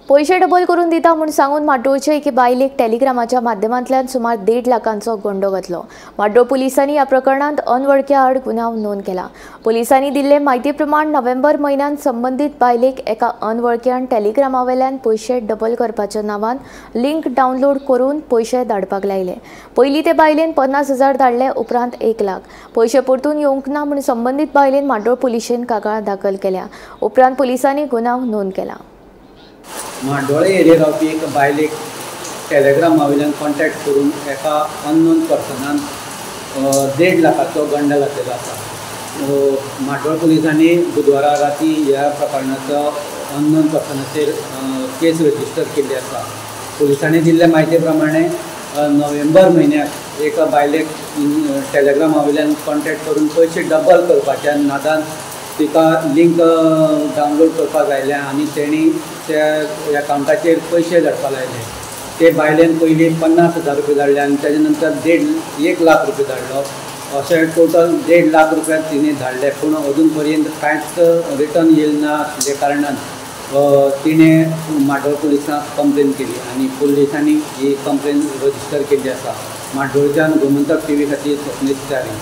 पैसे डबल करून दिता म्हूण सांगून माड्डोळचे एके बायलेक टेलिग्रामाच्या माध्यमांतल्यान सुमार 1.5 लाखांचो गोंडो घातलो। माड्डोळ पुलिसांनी ह्या प्रकरणांत अनवळख्या आड गुन्यांव नोंद केला। पुलिसांनी दिल्ले म्हायती प्रमाण नोव्हेंबर म्हयन्यात संबंधीत बायलेक एका अनवळख्यान टेलिग्रामावेल्यान पैसे डबल करपाच्या नांवान लिंक डावनलोड करून पैसे धाडपाक लायले। पयलीं ते बायलेन 50,000 धाडले, उपरांत 1 लाख। पैसे परतून येवंक ना म्हूण संबंधीत बायलेन माड्डोळ पुलिशेन कागाळ दाखल केल्या। उपरांत पुलिसांनी गुन्यांव नोंद केला। माड्डोळे एरिया रावपी एक बायलेक टेलिग्रामा वयल्यान कॉन्टॅक्ट करून एका अननोन पर्सनान 1.5 लाखाचो गंड घातलेलो आसा। माड्डोळ पुलिसांनी बुधवारा राती ह्या प्रकरणाचो अननोन पर्सनाचेर केस रजिस्टर केल्ली आसा। पुलिसांनी दिल्ल्या म्हायती प्रमाणे नोव्हेंबर म्हयन्याक एका बायलेक टेलिग्रामा वयल्यान कॉन्टॅक्ट करून पयशे डबल करपाच्या नादान तिका लिंक डावनलोड करपाक लायल्या आनी तेणी त्या अकाउंटाचेर पयशे धाडपाक लायले। ते बायलेन पयलीं 50,000 रुपया धाडले आनी तेजे नंतर 1 लाख रुपया धाडलो। अशें टोटल 1.5 लाख रुपया तिणें धाडले, पूण अजून पर्यंत कांयच रिटर्न येयले ना आसले कारणान तिणें माड्डोळ पुलिसांक कंप्लेन केली आनी पुलिसांनी ही कंप्लेन रजिस्टर केल्ली आसा। माड्डोळच्यान गोमंतक TV खातीर स्वप्नील च्यारी।